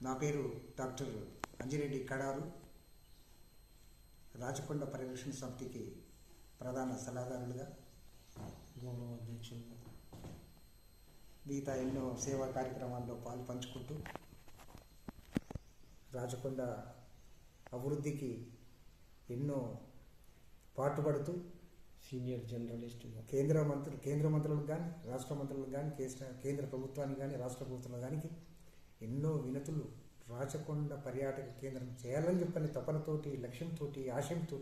నా పేరు డాక్టర్ అంజిరెడ్డి కడారు. రాచకొండ పరిరక్షణ సమితికి ప్రధాన సలహాదారులుగా, గౌరవ అధ్యక్షులుగా, మిగతా ఎన్నో సేవా కార్యక్రమాల్లో పాలు పంచుకుంటూ రాచకొండ అభివృద్ధికి ఎన్నో పాటుపడుతూ సీనియర్ జర్నలిస్టుగా కేంద్ర మంత్రులకు కానీ, రాష్ట్ర మంత్రులకు కానీ, కేంద్ర ప్రభుత్వానికి కానీ, రాష్ట్ర ప్రభుత్వానికి కానీ ఎన్నో వినతులు రాచకొండ పర్యాటక కేంద్రం చేయాలని చెప్పని తపనతోటి, లక్ష్యంతో, ఆశయంతో,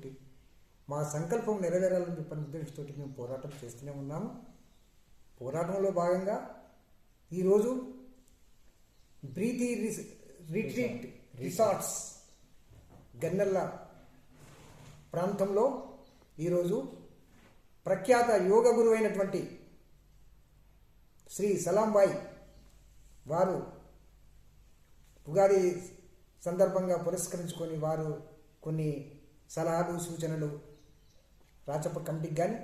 మా సంకల్పం నెరవేరాలని చెప్పని ఉద్దేశంతో మేము పోరాటం చేస్తూనే ఉన్నాము. పోరాటంలో భాగంగా ఈరోజు బ్రీతి రిట్రీట్ రిసార్ట్స్ గన్నెల్ల ప్రాంతంలో ఈరోజు ప్రఖ్యాత యోగ గురువు అయినటువంటి శ్రీ సలాంబాయి వారు ఉగాది సందర్భంగా పురస్కరించుకొని వారు కొన్ని సలహాలు, సూచనలు రాచప్ప కమిటీకి కానీ,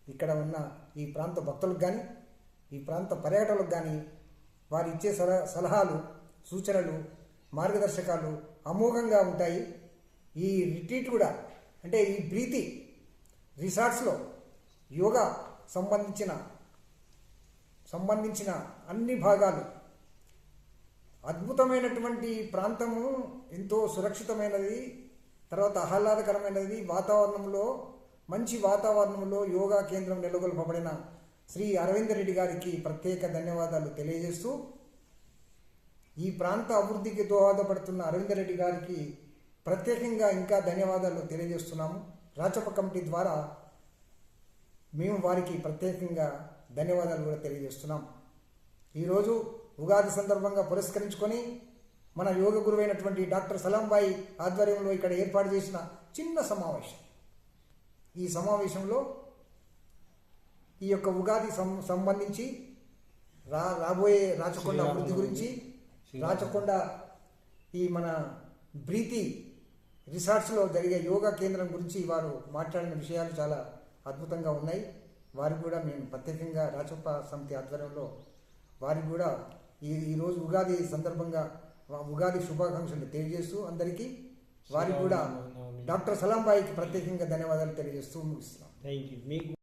ఇక్కడ ఉన్న ఈ ప్రాంత భక్తులకు కానీ, ఈ ప్రాంత పర్యాటకులకు కానీ వారు ఇచ్చే సలహాలు, సూచనలు, మార్గదర్శకాలు అమోఘంగా ఉంటాయి. ఈ రిట్రీట్ కూడా అంటే ఈ బ్రీతి రిసార్ట్స్లో యోగా సంబంధించిన అన్ని భాగాలు అద్భుతమైనటువంటి ప్రాంతము, ఎంతో సురక్షితమైనది, తర్వాత ఆహ్లాదకరమైనది. మంచి వాతావరణంలో యోగా కేంద్రం నెలకొల్పబడిన శ్రీ అరవింద్ రెడ్డి గారికి ప్రత్యేక ధన్యవాదాలు తెలియజేస్తూ, ఈ ప్రాంత అభివృద్ధికి దోహదపడుతున్న అరవింద్ రెడ్డి గారికి ప్రత్యేకంగా ఇంకా ధన్యవాదాలు తెలియజేస్తున్నాము. రాచప్ప కమిటీ ద్వారా మేము వారికి ప్రత్యేకంగా ధన్యవాదాలు కూడా తెలియజేస్తున్నాం. ఈరోజు ఉగాది సందర్భంగా పురస్కరించుకొని మన యోగ గురువైనటువంటి డాక్టర్ సలాంబాయి ఆధ్వర్యంలో ఇక్కడ ఏర్పాటు చేసిన చిన్న సమావేశం. ఈ సమావేశంలో ఈ యొక్క ఉగాది సంబంధించి రాబోయే రాచకొండ అభివృద్ధి గురించి, రాచకొండ ఈ మన బ్రీతి రిసార్ట్స్లో జరిగే యోగా కేంద్రం గురించి వారు మాట్లాడిన విషయాలు చాలా అద్భుతంగా ఉన్నాయి. వారికి కూడా మేము ప్రత్యేకంగా రాచప్ప సమితి ఆధ్వర్యంలో వారికి కూడా ఈరోజు ఉగాది సందర్భంగా ఉగాది శుభాకాంక్షలు తెలియజేస్తూ అందరికీ వారికి కూడా డాక్టర్ సలాంబాయికి ప్రత్యేకంగా ధన్యవాదాలు తెలియజేస్తూ ముగిస్తున్నాం. Thank you. మీకు